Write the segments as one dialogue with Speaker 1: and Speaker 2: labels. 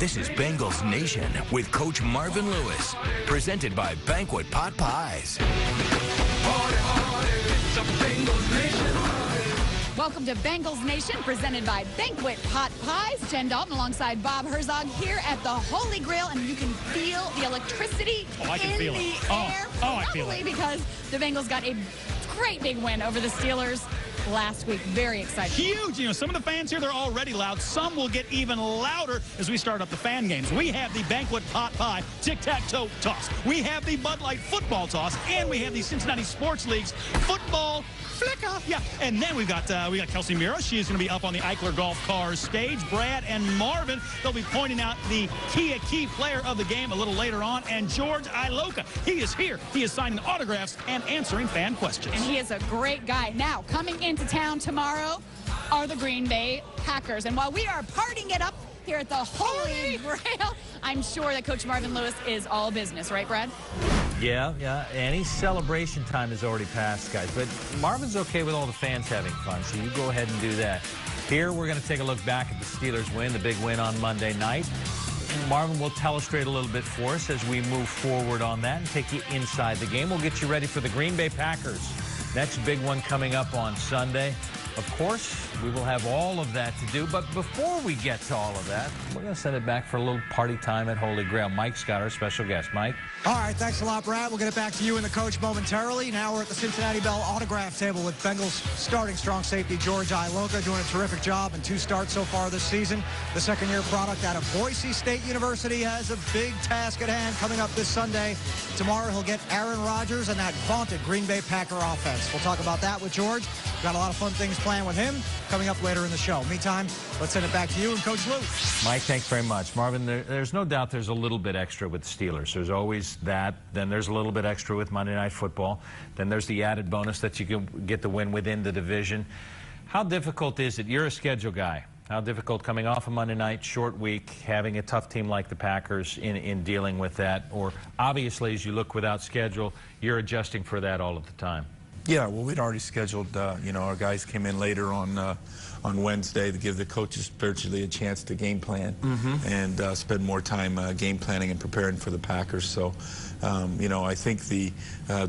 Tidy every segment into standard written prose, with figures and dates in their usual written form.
Speaker 1: This is Bengals Nation with Coach Marvin Lewis, presented by Banquet Pot Pies.
Speaker 2: Welcome to Bengals Nation, presented by Banquet Pot Pies. Jen Dalton alongside Bob Herzog here at the Holy Grail, and you can feel the electricity in the air.
Speaker 3: I feel it.
Speaker 2: Because the Bengals got a great big win over the Steelers last week. Very exciting.
Speaker 3: Huge. You know, some of the fans here, they're already loud. Some will get even louder as we start up the fan games. We have the Banquet Pot Pie tic-tac-toe toss. We have the Bud Light football toss, and we have the Cincinnati Sports League's football flicker. Yeah, and then we got Kelsey Mira. She's going to be up on the Eichler Golf Cars stage. Brad and Marvin, they'll be pointing out the key player of the game a little later on. And George Iloka, he is here. He is signing autographs and answering fan questions.
Speaker 2: And he is a great guy. Now, coming into town tomorrow are the Green Bay Packers. And while we are partying it up here at the Holy Grail, I'm sure that Coach Marvin Lewis is all business. Right, Brad?
Speaker 4: Yeah. Any celebration time has already passed, guys. But Marvin's okay with all the fans having fun, so you go ahead and do that. Here, we're going to take a look back at the Steelers win, the big win on Monday night. Marvin will illustrate a little bit for us as we move forward on that and take you inside the game. We'll get you ready for the Green Bay Packers. Next big one coming up on Sunday. Of course, we will have all of that to do, but before we get to all of that, we're going to send it back for a little party time at Holy Grail. Mike's got our special guest. Mike?
Speaker 5: All right, thanks a lot, Brad. We'll get it back to you and the coach momentarily. Now we're at the Cincinnati Bell autograph table with Bengals starting strong safety George Iloka, doing a terrific job in 2 starts so far this season. The second-year product out of Boise State University has a big task at hand coming up this Sunday. Tomorrow he'll get Aaron Rodgers and that vaunted Green Bay Packer offense. We'll talk about that with George. We've got a lot of fun things planned with him coming up later in the show. Meantime, let's send it back to you and Coach Lou.
Speaker 4: Mike, thanks very much. Marvin, there's no doubt there's a little bit extra with the Steelers. There's always that. Then there's a little bit extra with Monday Night Football. Then there's the added bonus that you can get the win within the division. How difficult is it? You're a schedule guy. How difficult coming off a Monday night, short week, having a tough team like the Packers in dealing with that? Or obviously, as you look without schedule, you're adjusting for that all of the time.
Speaker 6: Yeah, well, we'd already scheduled, our guys came in later on Wednesday to give the coaches virtually a chance to game plan and spend more time game planning and preparing for the Packers. So, I think the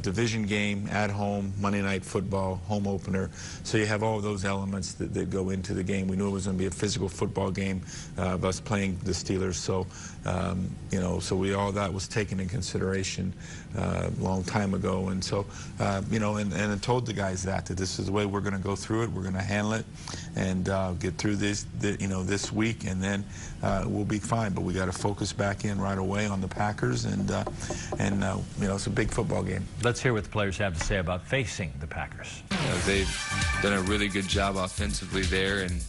Speaker 6: division game at home, Monday Night Football, home opener, so you have all of those elements that go into the game. We knew it was going to be a physical football game of us playing the Steelers. So, so all that was taken in consideration a long time ago. And so, and I told the guys that this is the way we're going to go through it. We're going to handle it and get through this this week, and then we'll be fine. But we got to focus back in right away on the Packers, and it's a big football game.
Speaker 4: Let's hear what the players have to say about facing the Packers.
Speaker 7: They've done a really good job offensively there, and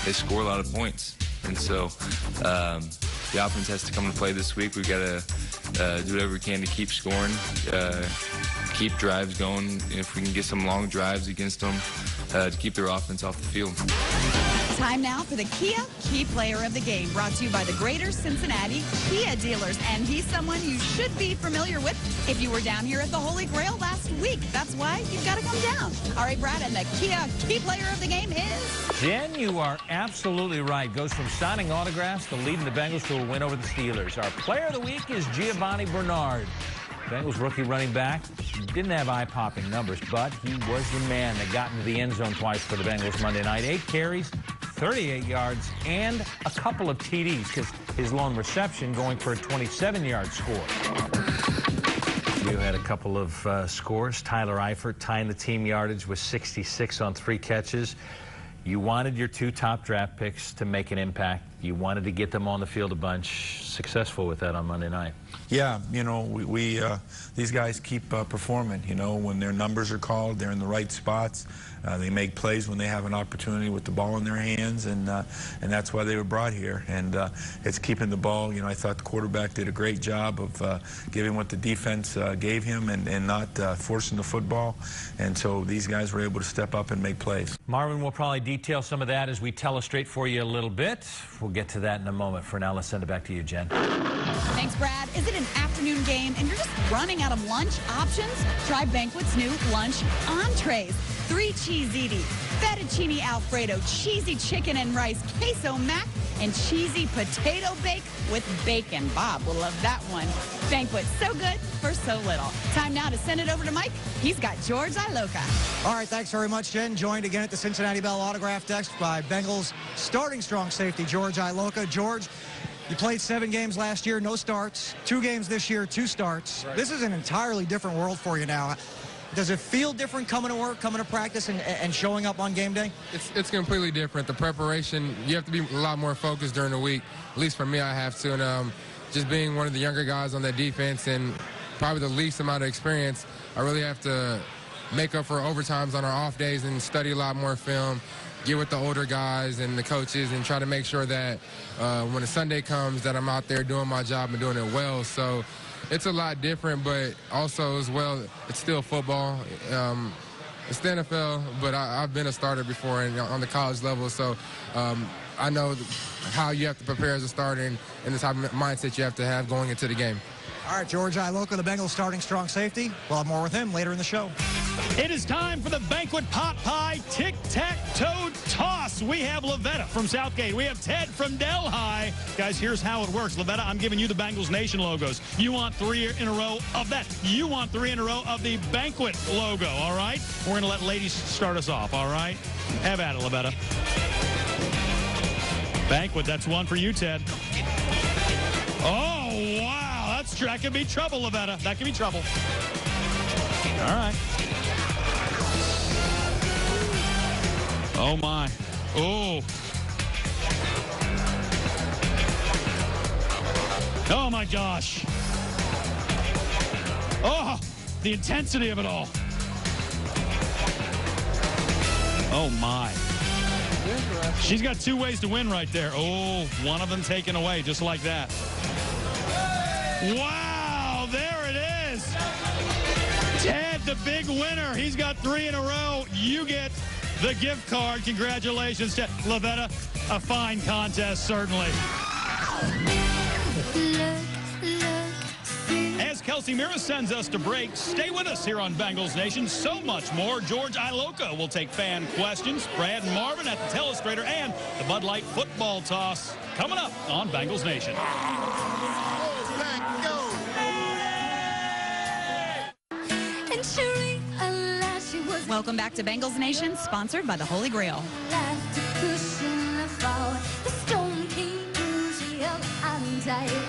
Speaker 7: they score a lot of points. And so the offense has to come to play this week. We've got to do whatever we can to keep scoring, keep drives going. If we can get some long drives against them to keep their offense off the field.
Speaker 2: Time now for the Kia Key Player of the Game, brought to you by the Greater Cincinnati Kia dealers. And he's someone you should be familiar with if you were down here at the Holy Grail last week. That's why you've got to come down. All right, Brad, and the Kia Key Player of the Game is...
Speaker 4: Jen, you are absolutely right. Goes from signing autographs to leading the Bengals to a win over the Steelers. Our Player of the Week is Giovanni Bernard. Bengals rookie running back. Didn't have eye-popping numbers, but he was the man that got into the end zone twice for the Bengals Monday night. 8 carries, 38 yards, and a couple of TDs, because his lone reception going for a 27-yard score. You had a couple of scores. Tyler Eifert tying the team yardage with 66 on 3 catches. You wanted your 2 top draft picks to make an impact. You wanted to get them on the field a bunch. Successful with that on Monday night.
Speaker 6: Yeah, these guys keep performing. When their numbers are called, they're in the right spots. They make plays when they have an opportunity with the ball in their hands, and that's why they were brought here. And it's keeping the ball. I thought the quarterback did a great job of giving what the defense gave him and not forcing the football. And so these guys were able to step up and make plays.
Speaker 4: Marvin will probably detail some of that as we illustrate for you a little bit. We'll get to that in a moment. For now, let's send it back to you, Jen.
Speaker 2: Thanks, Brad. Is it an afternoon game and you're just running out of lunch options? Try Banquet's new lunch entrees. 3 cheese ziti, fettuccine Alfredo, cheesy chicken and rice, queso mac, and cheesy potato bake with bacon. Bob will love that one. Banquet so good for so little. Time now to send it over to Mike. He's got George Iloka.
Speaker 5: All right, thanks very much, Jen. Joined again at the Cincinnati Bell autograph desk by Bengals starting strong safety George Iloka. George, you played 7 games last year, no starts. 2 games this year, 2 starts. Right. This is an entirely different world for you now. Does it feel different coming to work, coming to practice, and showing up on game day?
Speaker 8: It's completely different. The preparation, you have to be a lot more focused during the week. At least for me, I have to. And just being one of the younger guys on that defense and probably the least amount of experience, I really have to make up for overtimes on our off days and study a lot more film, get with the older guys and the coaches, and try to make sure that when a Sunday comes that I'm out there doing my job and doing it well. So it's a lot different, but also as well, it's still football. It's the NFL, but I've been a starter before on the college level, so I know how you have to prepare as a starter and the type of mindset you have to have going into the game.
Speaker 5: All right, George Iloka, the Bengals starting strong safety. We'll have more with him later in the show.
Speaker 3: It is time for the Banquet Pot Pie Tic-Tac-Toe Toss. We have Lavetta from Southgate. We have Ted from Delhi. Guys, here's how it works. Lavetta, I'm giving you the Bengals Nation logos. You want 3 in a row of that. You want 3 in a row of the Banquet logo, all right? We're going to let ladies start us off, all right? Have at it, Lavetta. Banquet, that's 1 for you, Ted. Oh, wow. That could be trouble, Lavetta. That could be trouble. All right. Oh, my. Oh. Oh, my gosh. Oh, the intensity of it all. Oh, my. She's got 2 ways to win right there. Oh, one of them taken away just like that. Wow, there it is. Ted, the big winner. He's got 3 in a row. You get the gift card. Congratulations, Ted. Lavetta, a fine contest, certainly. As Kelsey Mira sends us to break, stay with us here on Bengals Nation. So much more. George Iloka will take fan questions. Brad and Marvin at the telestrator and the Bud Light football toss coming up on Bengals Nation.
Speaker 2: Welcome back to Bengals Nation, sponsored by the Holy Grail.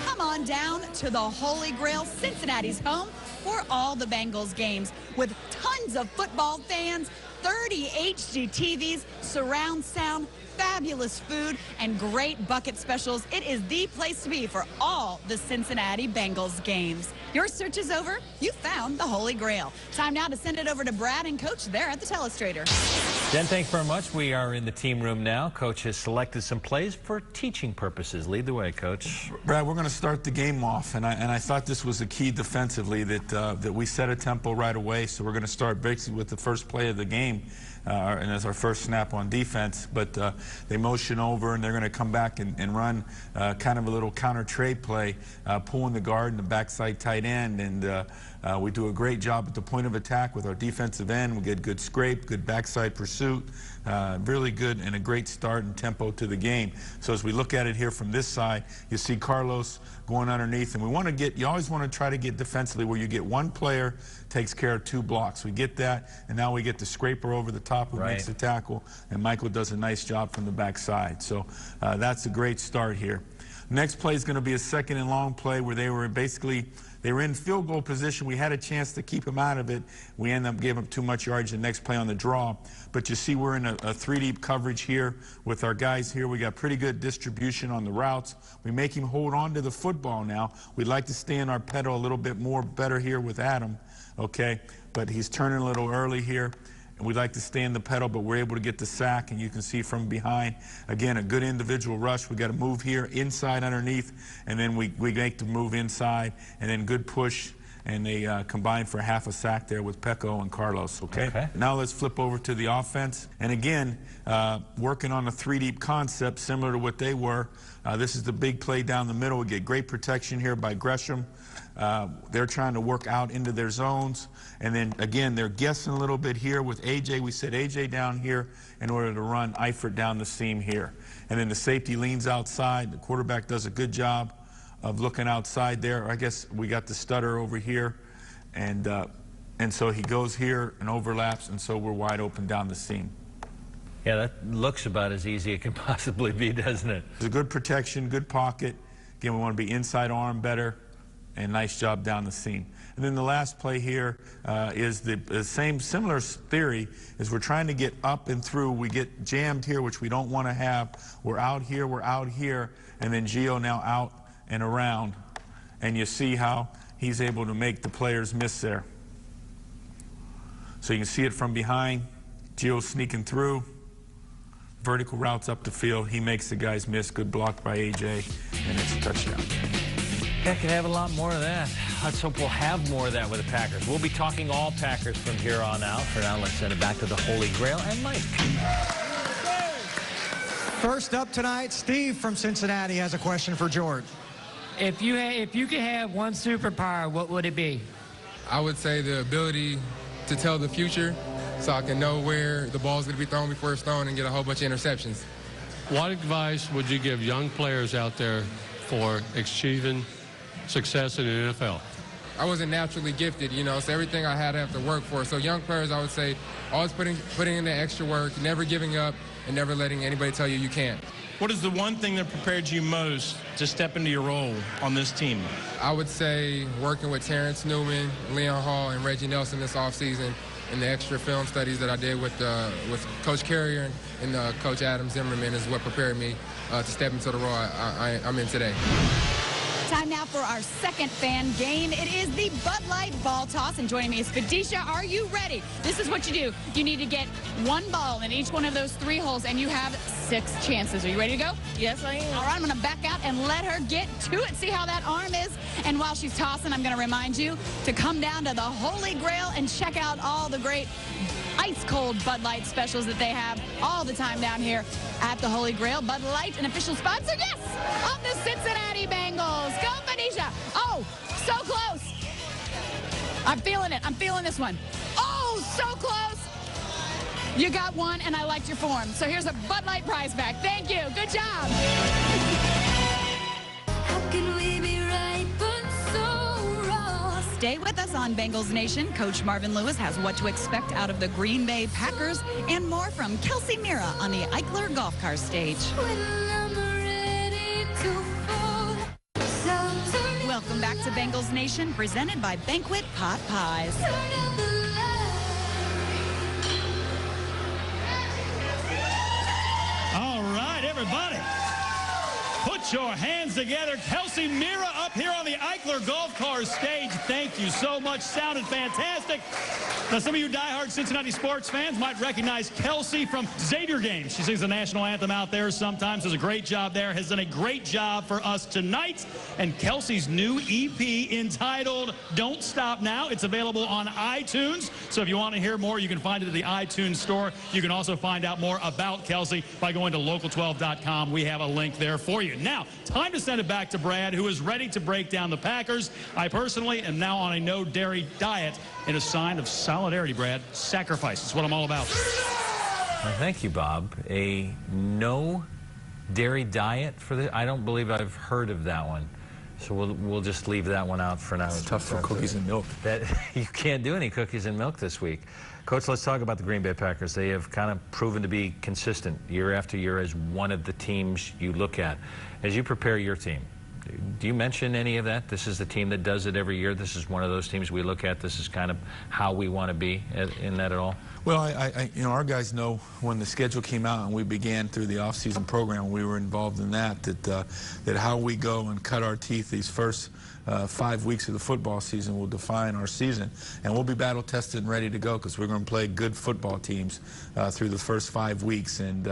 Speaker 2: Come on down to the Holy Grail, Cincinnati's home for all the Bengals games, with tons of football fans, 30 HD TVs, surround sound, fabulous food, and great bucket specials. It is the place to be for all the Cincinnati Bengals games. Your search is over. You found the Holy Grail. Time now to send it over to Brad and Coach there at the telestrator.
Speaker 4: Jen, thanks very much. We are in the team room now. Coach has selected some plays for teaching purposes. Lead the way, Coach.
Speaker 6: Brad, we're going to start the game off, and I thought this was a key defensively that we set a tempo right away. So we're going to start basically with the first play of the game. And as our first snap on defense, but they motion over and they're going to come back and run kind of a little counter trade play, pulling the guard and the backside tight end, and we do a great job at the point of attack with our defensive end. We get good scrape, good backside pursuit, really good and a great start and tempo to the game. So as we look at it here from this side, you see Carlos going underneath, and we want to get, you always want to try to get defensively where you get 1 player takes care of 2 blocks. We get that, and now we get the scraper over the top who makes the tackle, and Michael does a nice job from the backside. So that's a great start here. Next play is going to be a 2nd and long play where they were in field goal position. We had a chance to keep them out of it. We ended up giving them too much yards the next play on the draw. But you see we're in a 3-deep coverage here with our guys here. We got pretty good distribution on the routes. We make him hold on to the football now. We'd like to stay in our pedal a little bit more better here with Adam, okay? But he's turning a little early here. And we'd like to stay in the pedal, but we're able to get the sack, and you can see from behind, again, a good individual rush. We got to move here, inside, underneath, and then we make the move inside, and then good push and they combined for half a sack there with Pecco and Carlos, okay? Now let's flip over to the offense. And again, working on a three-deep concept similar to what they were. This is the big play down the middle. We get great protection here by Gresham. They're trying to work out into their zones. And then, again, they're guessing a little bit here with A.J. We set A.J. down here in order to run Eifert down the seam here. And then the safety leans outside. The quarterback does a good job of looking outside there. I guess we got the stutter over here. And so he goes here and overlaps, and so we're wide open down the seam.
Speaker 4: Yeah, that looks about as easy as it can possibly be, doesn't it?
Speaker 6: It's a good protection, good pocket. Again, we want to be inside arm better, and nice job down the seam. And then the last play here is the same similar theory is we're trying to get up and through. We get jammed here, which we don't want to have. We're out here, and then Gio now out and around. And you see how he's able to make the players miss there. So you can see it from behind. Gio sneaking through. Vertical routes up the field. He makes the guys miss. Good block by A.J., and it's a touchdown.
Speaker 4: That could have a lot more of that. Let's hope we'll have more of that with the Packers. We'll be talking all Packers from here on out. For now, let's send it back to the Holy Grail and Mike.
Speaker 5: First up tonight, Steve from Cincinnati has a question for George.
Speaker 9: If you could have one superpower, what would it be?
Speaker 8: I would say the ability to tell the future so I can know where the ball's going to be thrown before it's thrown and get a whole bunch of interceptions.
Speaker 10: What advice would you give young players out there for achieving success in the NFL?
Speaker 8: I wasn't naturally gifted, you know, so everything I had to have to work for. So young players, I would say, always putting in the extra work, never giving up, and never letting anybody tell you you can't.
Speaker 11: What is the one thing that prepared you most to step into your role on this team?
Speaker 8: I would say working with Terrence Newman, Leon Hall, and Reggie Nelson this offseason, and the extra film studies that I did with Coach Carrier and Coach Adam Zimmerman is what prepared me to step into the role I'm in today.
Speaker 2: Time now for our second fan game. It is the Bud Light ball toss, and joining me is Fadisha. Are you ready? This is what you do. You need to get one ball in each one of those 3 holes, and you have 6 chances. Are you ready to go?
Speaker 12: Yes, I am.
Speaker 2: All right, I'm going to back out and let her get to it. See how that arm is? And while she's tossing, I'm going to remind you to come down to the Holy Grail and check out all the great ice-cold Bud Light specials that they have all the time down here at the Holy Grail. Bud Light, an official sponsor, yes, of the Cincinnati Bengals. Go, Fadisha. Oh, so close. I'm feeling it. I'm feeling this one. Oh, so close. You got one, and I liked your form. So here's a Bud Light prize back. Thank you. Good job.
Speaker 13: How can we be right but so wrong?
Speaker 2: Stay with us on Bengals Nation. Coach Marvin Lewis has what to expect out of the Green Bay Packers and more from Kelsey Mira on the Eichler Golf Car stage. Welcome back to Bengals Nation, presented by Banquet Pot Pies.
Speaker 3: All right, everybody. Put your hands together. Kelsey Mira up here on the Eichler Golf Car stage. Thank you so much. Sounded fantastic. Now, some of you diehard Cincinnati sports fans might recognize Kelsey from Xavier games. She sings the national anthem out there sometimes, does a great job there, has done a great job for us tonight. And Kelsey's new EP entitled Don't Stop Now. It's available on iTunes. So if you want to hear more, you can find it at the iTunes store. You can also find out more about Kelsey by going to local12.com. We have a link there for you. Now, time to send it back to Brad, who is ready to break down the Packers. I personally am now on a no-dairy diet in a sign of solidarity, Brad. Sacrifice. That's what I'm all about.
Speaker 4: Well, thank you, Bob. A no-dairy diet for the... I don't believe I've heard of that one. So we'll just leave that one out for now.
Speaker 6: It's tough for cookies and milk.
Speaker 4: You can't do any cookies and milk this week. Coach, let's talk about the Green Bay Packers. They have kind of proven to be consistent year after year as one of the teams you look at. As you prepare your team, do you mention any of that? This is the team that does it every year. This is one of those teams we look at. This is kind of how we want to be in that at all?
Speaker 6: Well, you know, our guys know when the schedule came out and we began through the off-season program, we were involved in that how we go and cut our teeth these first 5 weeks of the football season will define our season. And we'll be battle-tested and ready to go because we're going to play good football teams through the first 5 weeks. And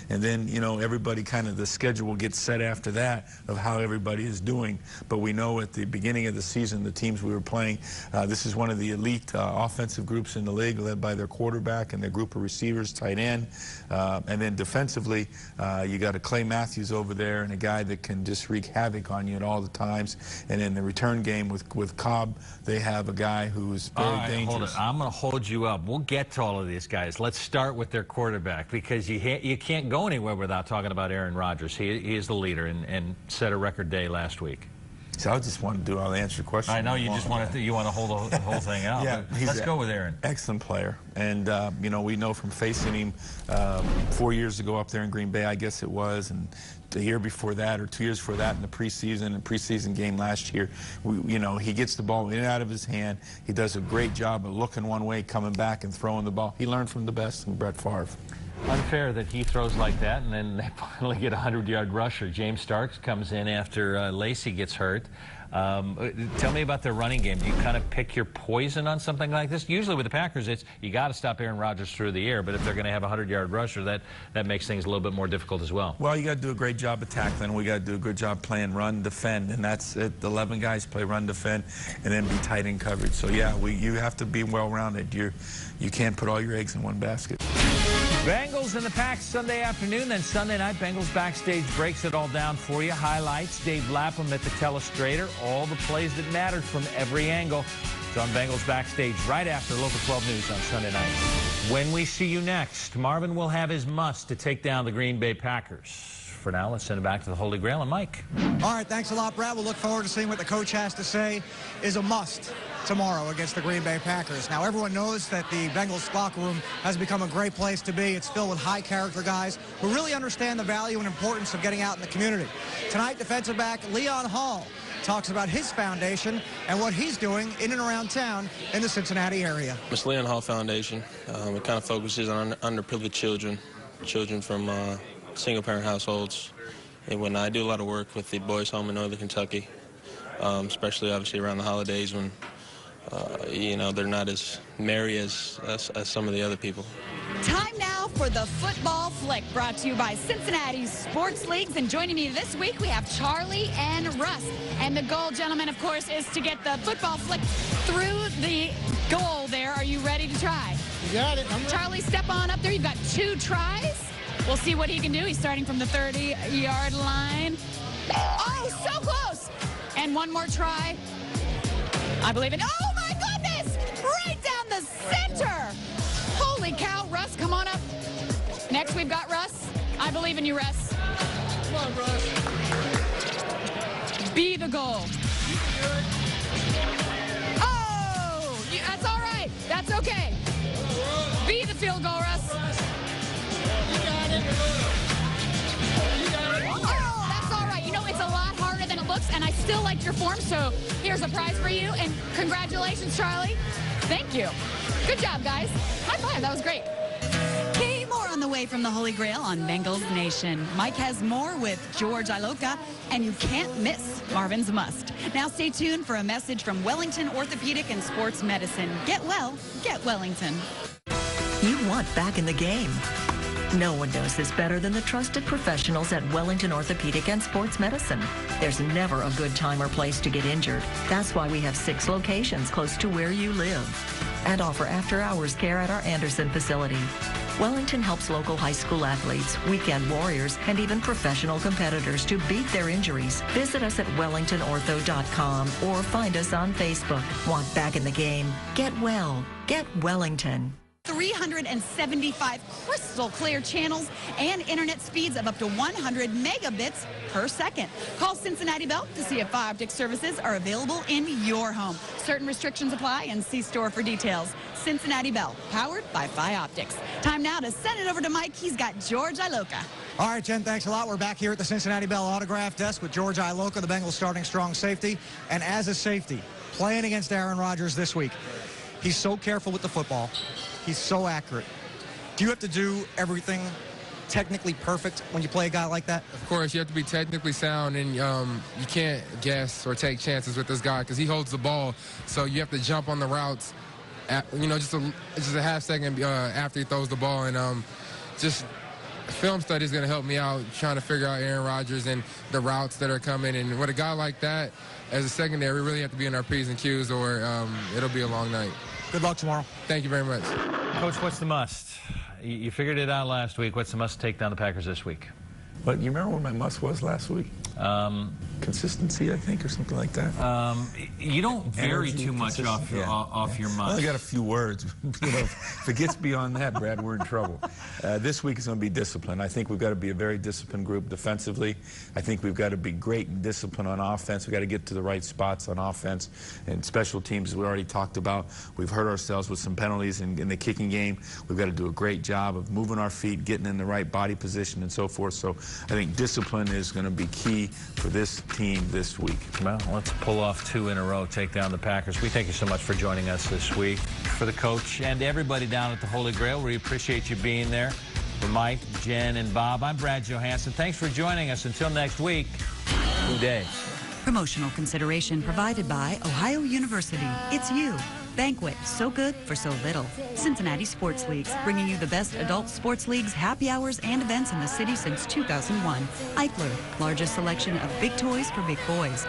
Speaker 6: then, you know, everybody kind of, the schedule will get set after that of how everybody is doing. But we know at the beginning of the season, the teams we were playing, this is one of the elite offensive groups in the league, led by their quarterback and their group of receivers, tight end. And then defensively, you got a Clay Matthews over there and a guy that can just wreak havoc on you at all the times. And in the return game with Cobb, they have a guy who's very dangerous.
Speaker 4: Hold it. I'm going to hold you up. We'll get to all of these guys. Let's start with their quarterback because you can't go anywhere without talking about Aaron Rodgers. He is the leader and set a record day last week.
Speaker 6: So I just want to do. I'll answer your question.
Speaker 4: I know you just want to hold the whole thing out.
Speaker 6: Yeah,
Speaker 4: let's go with Aaron.
Speaker 6: Excellent player, and you know, we know from facing him 4 years ago up there in Green Bay, I guess it was, and the year before that or 2 years before that in the preseason game last year, you know, he gets the ball in and out of his hand. He does a great job of looking one way, coming back, and throwing the ball. He learned from the best in Brett Favre.
Speaker 4: Unfair that he throws like that, and then they finally get a 100-yard rusher. James Starks comes in after Lacey gets hurt. Tell me about their running game. Do you kind of pick your poison on something like this? Usually with the Packers, it's you got to stop Aaron Rodgers through the air, but if they're going to have a 100-yard rusher, that makes things a little bit more difficult as well.
Speaker 6: Well, you got to do a great job of tackling. We got to do a good job playing run, defend, and that's it. 11 guys play run, defend, and then be tight in coverage. So yeah, you have to be well-rounded. You can't put all your eggs in one basket.
Speaker 4: Bengals and the Pack Sunday afternoon, then Sunday night, Bengals Backstage breaks it all down for you. Highlights, Dave Lapham at the telestrator, all the plays that mattered from every angle. It's on Bengals Backstage right after Local 12 News on Sunday night. When we see you next, Marvin will have his must to take down the Green Bay Packers. For now, let's send it back to the Holy Grail and Mike.
Speaker 5: All right, thanks a lot, Brad. We'll look forward to seeing what the coach has to say is a must tomorrow against the Green Bay Packers. Now, everyone knows that the Bengals locker room has become a great place to be. It's filled with high-character guys who really understand the value and importance of getting out in the community. Tonight, defensive back Leon Hall talks about his foundation and what he's doing in and around town in the Cincinnati area.
Speaker 12: It's Leon Hall Foundation. It kind of focuses on underprivileged children from single-parent households. And when I do a lot of work with the boys' home in Northern Kentucky, especially obviously around the holidays when you know, they're not as merry as some of the other people.
Speaker 2: Time now for the Football Flick, brought to you by Cincinnati Sports Leagues. And joining me this week, we have Charlie and Russ. And the goal, gentlemen, of course, is to get the Football Flick through the goal there. Are you ready to try?
Speaker 14: You got it. I'm ready.
Speaker 2: Charlie, step on up there. You've got 2 tries. We'll see what he can do. He's starting from the 30-yard line. Oh, so close. And one more try. I believe it. Oh, my goodness! Right down the center! Holy cow, Russ, come on up. Next, we've got Russ. I believe in you, Russ.
Speaker 14: Come on, Russ.
Speaker 2: Be the goal.
Speaker 14: You can do it.
Speaker 2: Oh! That's all right. That's okay. Be the field goal, Russ.
Speaker 14: You got it. You got it.
Speaker 2: Oh, that's all right. You know, it's a lot harder than it looks, and I still like your form, so here's a prize for you, and congratulations, Charlie. Thank you. Good job, guys. High five. That was great. Okay, more on the way from the Holy Grail on Bengals Nation. Mike has more with George Iloka, and you can't miss Marvin's Must. Now stay tuned for a message from Wellington Orthopedic and Sports Medicine. Get well, get Wellington.
Speaker 15: You want back in the game. No one knows this better than the trusted professionals at Wellington Orthopedic and Sports Medicine. There's never a good time or place to get injured. That's why we have 6 locations close to where you live and offer after-hours care at our Anderson facility. Wellington helps local high school athletes, weekend warriors, and even professional competitors to beat their injuries. Visit us at wellingtonortho.com or find us on Facebook. Want back in the game? Get well. Get Wellington.
Speaker 2: 375 crystal clear channels and internet speeds of up to 100 megabits per second. Call Cincinnati Bell to see if Optic services are available in your home. Certain restrictions apply, and see store for details. Cincinnati Bell, powered by Optics. Time now to send it over to Mike. He's got George Iloka.
Speaker 5: All right, Jen, thanks a lot. We're back here at the Cincinnati Bell autograph desk with George Iloka, the Bengals starting strong safety. And as a safety, playing against Aaron Rodgers this week, he's so careful with the football. He's so accurate. Do you have to do everything technically perfect when you play a guy like that?
Speaker 8: Of course, you have to be technically sound, and you can't guess or take chances with this guy because he holds the ball. So you have to jump on the routes, just a half second after he throws the ball, and just film study is going to help me out trying to figure out Aaron Rodgers and the routes that are coming. And with a guy like that, as a secondary, we really have to be in our P's and Q's, or it'll be a long night.
Speaker 5: Good luck tomorrow.
Speaker 8: Thank you very much.
Speaker 4: Coach, what's the must? You figured it out last week. What's the must to take down the Packers this week?
Speaker 6: But you remember what my must was last week? Consistency, I think, or something like that.
Speaker 4: You don't vary
Speaker 6: Energy,
Speaker 4: too much off your must.
Speaker 6: I only got a few words. If it gets beyond that, Brad, we're in trouble. This week is going to be discipline. I think we've got to be a very disciplined group defensively. I think we've got to be great in discipline on offense. We've got to get to the right spots on offense. And special teams, as we already talked about, we've hurt ourselves with some penalties in the kicking game. We've got to do a great job of moving our feet, getting in the right body position, and so forth. So I think discipline is going to be key for this team this week.
Speaker 4: Well, let's pull off 2 in a row, take down the Packers. We thank you so much for joining us this week. For the coach and everybody down at the Holy Grail, we appreciate you being there. For Mike, Jen, and Bob, I'm Brad Johansson. Thanks for joining us. Until next week, good day.
Speaker 2: Promotional consideration provided by Ohio University. It's you. Banquet, so good for so little. Cincinnati Sports Leagues, bringing you the best adult sports leagues, happy hours, and events in the city since 2001. Eichler, largest selection of big toys for big boys.